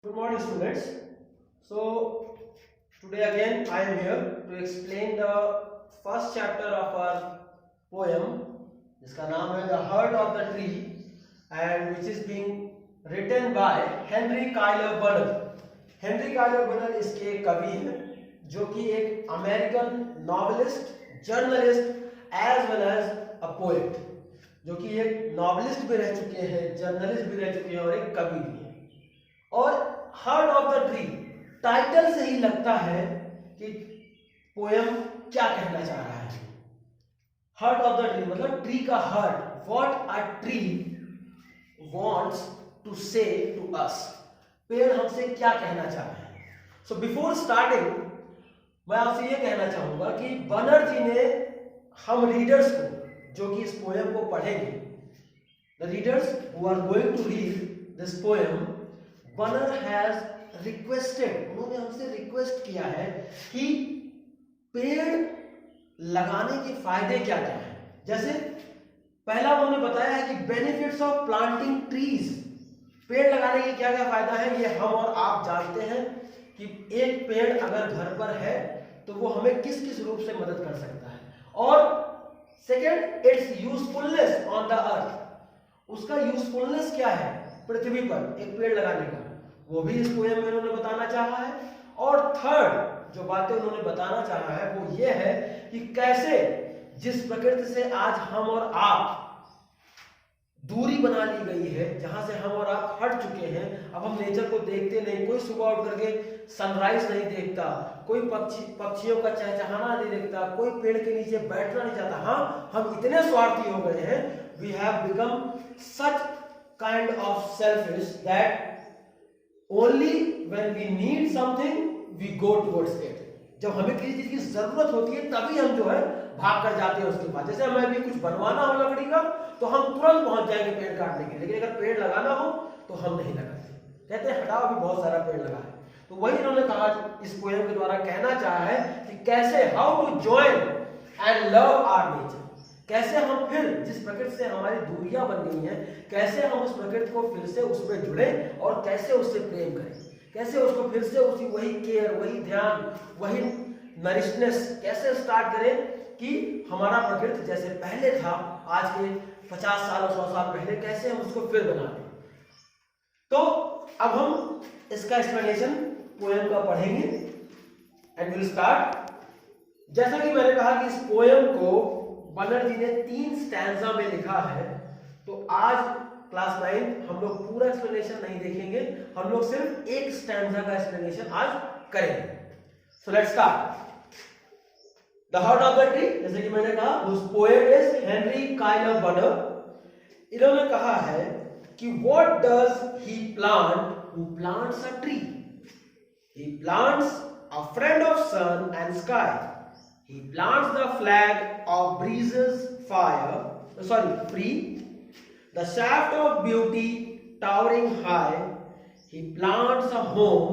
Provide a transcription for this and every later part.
Good morning, students. So today again I am here to explain the first chapter of our poem, जिसका नाम है The Heart of the Tree, and which is being written by Henry Cuyler Bunner. Henry Cuyler Bunner इसके एक कवि हैं जो कि एक American novelist, journalist as well as a poet, जो कि एक नॉवेलिस्ट भी रह चुके हैं, जर्नलिस्ट भी रह चुके हैं और एक कवि भी हैं। और heart of the tree title से ही लगता है कि पोयम क्या कहना चाह रहा है। हार्ट ऑफ द ट्री मतलब ट्री का heart, what a tree wants to say to us, पेड़ हमसे क्या कहना चाह रहा है। सो बिफोर स्टार्टिंग मैं आपसे ये कहना चाहूंगा कि बनर जी ने हम रीडर्स को, जो कि इस पोयम को पढ़ेंगे, the readers who are going to read this poem, Banner has requested, उन्होंने हमसे रिक्वेस्ट किया है कि पेड़ लगाने के फायदे क्या क्या है। जैसे पहला उन्होंने बताया है कि बेनिफिट्स ऑफ प्लांटिंग ट्रीज, पेड़ लगाने के क्या क्या फायदा है ये हम और आप जानते हैं कि एक पेड़ अगर घर पर है तो वो हमें किस किस रूप से मदद कर सकता है। और second, it's usefulness on the earth, उसका यूजफुलनेस क्या है पृथ्वी पर एक पेड़ लगाने का, वो भी इस पोएम में उन्होंने बताना चाहा है। और थर्ड जो बातें उन्होंने बताना चाहा है वो ये है कि कैसे जिस प्रकृति से आज हम और आप दूरी बना ली गई है, जहां से हम और आप हट चुके हैं, अब हम नेचर को देखते नहीं, कोई सुबह उठ करके सनराइज नहीं देखता, कोई पक्षियों का चहचहाना नहीं देखता, कोई पेड़ के नीचे बैठना नहीं चाहता। हाँ, हम इतने स्वार्थी हो गए हैं, we have become such kind of selfish that only when we need something we go towards it, जब हमें किसी चीज की जरूरत होती है तभी हम जो है भाग कर जाते हैं उसके पास। जैसे हमें भी कुछ बनवाना हो लकड़ी का तो हम तुरंत पहुंच जाएंगे पेड़ काटने के लिए, लेकिन अगर पेड़ लगाना हो तो हम नहीं लगाते, कहते हैं हटाओ अभी बहुत सारा पेड़ लगा है। तो वही इन्होंने कहा, इस पोएम के द्वारा कहना चाहा है कि कैसे how to join and love our nature, कैसे हम फिर जिस प्रकृति से हमारी दूरियां बन गई हैं, कैसे हम उस प्रकृति को फिर से उसमें जुड़े और कैसे उससे प्रेम करें, कैसे उसको फिर से उसी वही केयर, वही ध्यान, वही नरिशनेस कैसे स्टार्ट करें कि हमारा प्रकृति जैसे पहले था, आज के 50 साल और 100 साल पहले, कैसे हम उसको फिर बना दें। तो अब हम इसका एक्सप्लेनेशन पोएम का पढ़ेंगे एंड विल स्टार्ट। जैसा कि मैंने कहा कि इस पोएम को बनर जी ने 3 स्टैंजा में लिखा है, तो आज क्लास 9 हम लोग पूरा एक्सप्लेनेशन नहीं देखेंगे, हम लोग सिर्फ एक स्टैंजा का एक्सप्लेनेशन आज करेंगे। So let's start. The heart of the tree, जैसे कि मैंने कहा, whose poet is Henry Cuyler Bunner, इन्होंने कहा है कि what does he plant who plants a tree? He plants a friend of sun and sky. He plants the flag of breezes, free, the shaft of beauty towering high. He plants a home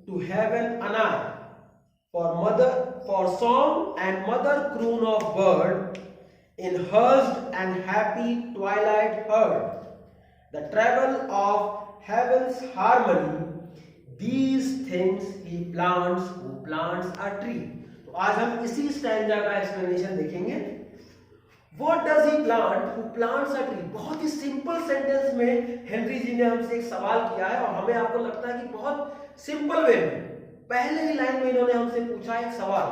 to heaven anigh, for song and mother croon of bird, in hushed and happy twilight heard, the travel of heaven's harmony. These things he plants who plants a tree. तो आज हम इसी stanza का explanation देखेंगे। What does he plant who plants a tree? बहुत ही simple sentence में Henry जी ने हमसे एक सवाल किया है और हमें आपको लगता है कि बहुत सिंपल वे में, पहले ही लाइन में इन्होंने हमसे पूछा एक सवाल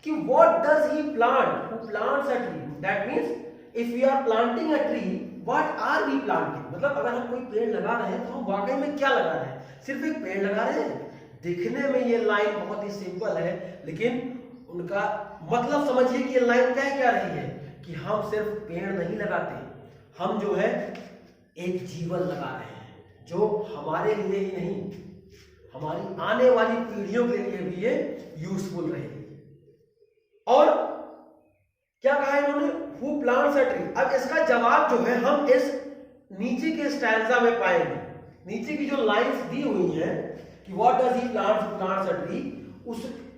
कि what does he plant who plants a tree? That means if we are planting a tree, what are we planting? मतलब अगर हम कोई पेड़ लगा रहे हैं तो हम वाकई में क्या लगा रहे हैं? सिर्फ एक पेड़ लगा रहे हैं? दिखने में ये लाइन बहुत ही सिंपल है, लेकिन उनका मतलब समझिए कि ये लाइन कह क्या रही है कि हम सिर्फ पेड़ नहीं लगाते, हम जो है एक जीवन लगा रहे हैं जो हमारे लिए ही नहीं, हमारी आने वाली पीढ़ियों के लिए भी ये यूजफुल रहेगी। और क्या कहा इन्होंने? Who plants a tree. अब इसका जवाब जो है हम इस नीचे के स्टैंजा में पाएंगे। नीचे की जो लाइंस दी हुई हैं कि what does he plants a tree,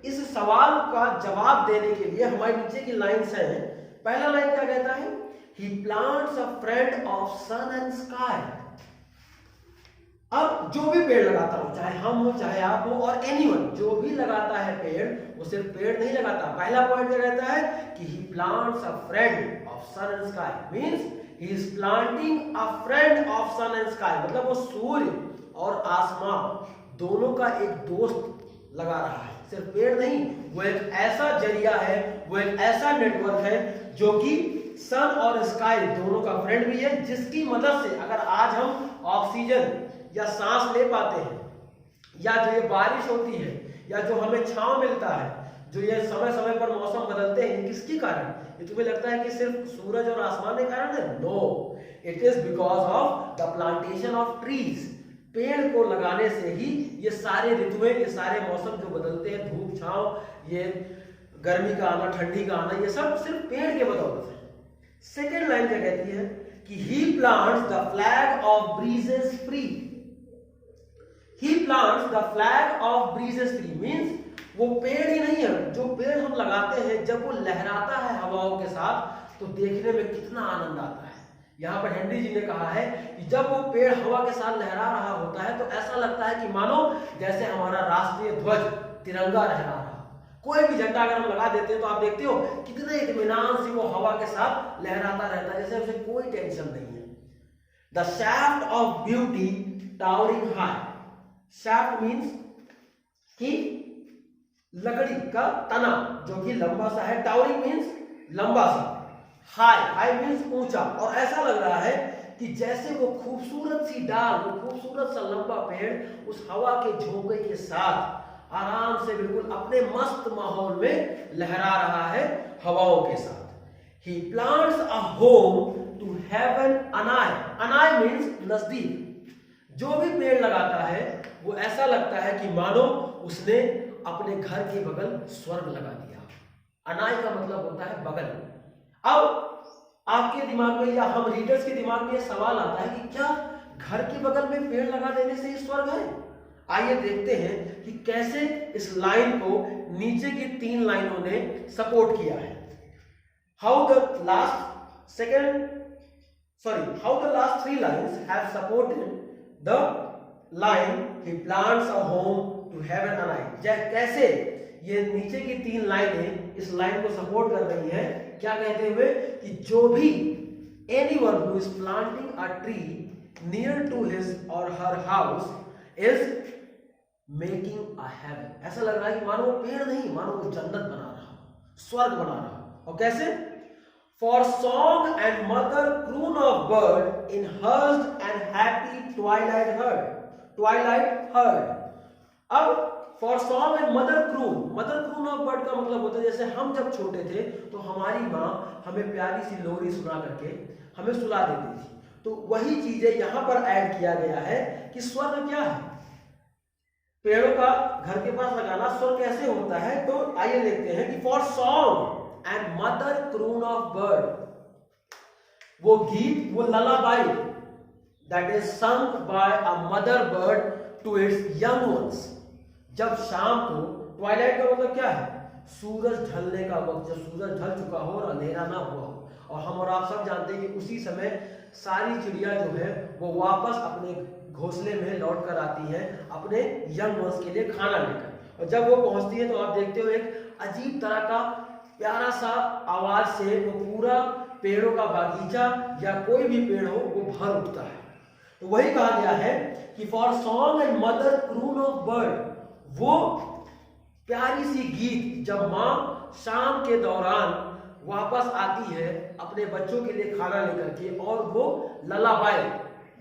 इस सवाल का जवाब देने के लिए हमारे नीचे की लाइंस हैं। पहला लाइन क्या कहता है? He plants a friend of sun and sky. अब जो भी पेड़ लगाता हो, चाहे हम हो चाहे आप हो और एनीवन, जो भी लगाता है पेड़, वो सिर्फ पेड़ नहीं लगाता। पहला पॉइंट क्या कहता है कि he plants a friend of sun and sky, means he is planting a friend of sun and sky, मतलब वो सूर्य और आसमान दोनों का एक दोस्त लगा रहा है, सिर्फ पेड़ नहीं। वो एक ऐसा जरिया है, वो एक ऐसा नेटवर्क है जो कि सन और स्काई दोनों का फ्रेंड भी है, जिसकी मदद से अगर आज हम ऑक्सीजन या सांस ले पाते हैं, या जो ये बारिश होती है, या जो हमें छांव मिलता है, जो ये समय समय पर मौसम बदलते हैं, किसके कारण? ये तुम्हें लगता है कि सिर्फ सूरज और आसमान के कारण है? No, it is because of the plantation of trees. पेड़ को लगाने से ही ये सारे ऋतुएं, ये सारे मौसम जो बदलते हैं, धूप छांव, ये गर्मी का आना, ठंडी का आना, ये सब सिर्फ पेड़ के बदौलत है। सेकेंड लाइन क्या कहती है कि he plants the flag of breezes free. He plants the flag of breezes tree, means वो पेड़ ही नहीं है, जो पेड़ हम लगाते हैं जब वो लहराता है हवाओं के साथ तो देखने में कितना आनंद आता है। यहाँ पर हेनरी जी ने कहा है कि जब वो पेड़ हवा के साथ लहरा रहा होता है तो ऐसा लगता है कि मानो जैसे हमारा राष्ट्रीय ध्वज तिरंगा लहरा रहा। कोई भी झंडा अगर हम लगा देते हैं तो आप देखते हो कितने इत्मीनान से वो हवा के साथ लहराता रहता है, जैसे उसे कोई टेंशन नहीं है। The shaft of beauty towering high. Shaft means कि लकड़ी का तना जो कि लंबा सा है, टावरिंग मीन्स लंबा सा, हाई, हाई मीन्स ऊंचा, और ऐसा लग रहा है कि जैसे वो खूबसूरत सी डाल, वो खूबसूरत सा लंबा पेड़ उस हवा के झोंके के साथ आराम से बिल्कुल अपने मस्त माहौल में लहरा रहा है हवाओं के साथ। He plants a home to heaven anigh. Anigh means नजदीक। जो भी पेड़ लगाता है वो ऐसा लगता है कि मानो उसने अपने घर के बगल स्वर्ग लगा दिया। अनाय का मतलब होता है बगल। अब आपके दिमाग में या हम रीडर्स के दिमाग में यह सवाल आता है कि क्या घर के बगल में पेड़ लगा देने से ही स्वर्ग है? आइए देखते हैं कि कैसे इस लाइन को नीचे की 3 लाइनों ने सपोर्ट किया है। How the last 3 lines have supported the line he plants a home to heaven and earth। कैसे ये नीचे की 3 लाइनें इस लाइन को सपोर्ट कर रही हैं, क्या कहते हुए कि जो भी anyone who is planting a tree near to his or her house is making a heaven। ऐसा लग रहा है कि मानो वो पेड़ नहीं, मानो वो जन्नत बना रहा, स्वर्ग बना रहा। और कैसे? For song and mother croon of bird in hushed and happy twilight heard। twilight heard। अब for song and mother croon of bird का मतलब होता है जैसे हम जब छोटे थे तो हमारी माँ हमें प्यारी सी लोरी सुना करके हमें सुला देती थी, तो वही चीजें यहाँ पर ऐड किया गया है कि स्वर्ग क्या है, पेड़ों का घर के पास लगाना स्वर्ग कैसे होता है। तो आइए देखते हैं कि for song and mother croon of bird, वो गीत, वो lullaby that is sung by a mother bird to its young ones। जब शाम को, twilight का मतलब क्या है, सूरज ढलने का वक्त, जब सूरज ढल चुका हो और अंधेरा ना हुआ हो, और हम और आप सब जानते हैं कि उसी समय सारी चिड़िया जो है वो वापस अपने घोंसले में लौट कर आती है अपने यंग वंस के लिए खाना लेकर, और जब वो पहुंचती है तो आप देखते हो एक अजीब तरह का प्यारा सा आवाज से वो पूरा पेड़ों का बागीचा या कोई भी पेड़ हो वो भर उठता है। तो वही कहा गया है कि for song and mother croon of bird, वो प्यारी सी गीत जब माँ शाम के दौरान वापस आती है अपने बच्चों के लिए खाना लेकर के, और वो ललाबाई,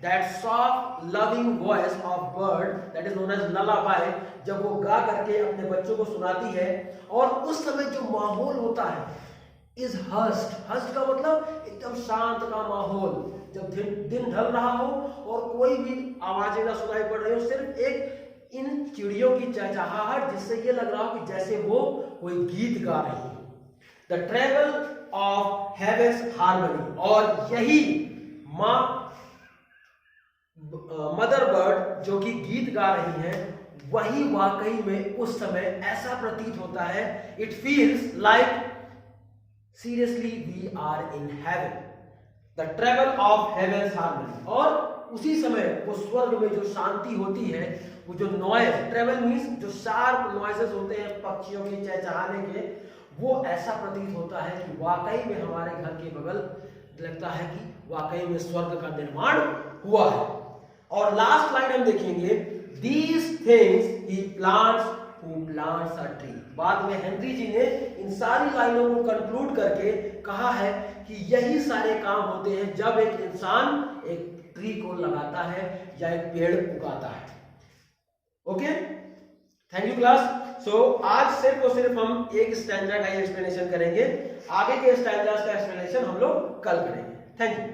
that soft loving voice of bird that is known as lullaby, जब वो गा करके अपने बच्चों को सुनाती है, और उस समय जो माहौल होता है is hushed। hushed का मतलब एकदम शांत का माहौल, जब दिन ढल रहा हो और कोई भी आवाजें ना सुनाई पड़ रही हो, सिर्फ एक इन चिड़ियों की चहचहाहट, जिससे ये लग रहा हो कि जैसे वो कोई गीत गा रही है। The travel of heavens harmony, और यही माँ मदर बर्ड जो कि गीत गा रही है, वही वाकई में उस समय ऐसा प्रतीत होता है, it feels like seriously we are in heaven. The travel of heavens harmony, और उसी समय वो स्वर्ग में जो शांति होती है, वो जो नॉइज, ट्रेवल मीन्स जो शार्प नॉइजेस होते हैं पक्षियों के चहचहाने के, वो ऐसा प्रतीत होता है कि वाकई में हमारे घर के बगल लगता है कि वाकई में स्वर्ग का निर्माण हुआ है। और लास्ट लाइन हम देखेंगे, these things he plants who plants a tree। बाद में हेनरी जी ने इन सारी लाइनों को कंक्लूड करके कहा है कि यही सारे काम होते हैं जब एक इंसान एक ट्री को लगाता है या एक पेड़ उगाता है। Okay, thank you class. So आज सिर्फ और सिर्फ हम एक स्टैंजा का ही एक्सप्लेनेशन करेंगे, आगे के स्टैंजास का एक्सप्लेनेशन हम लोग कल करेंगे। Thank you.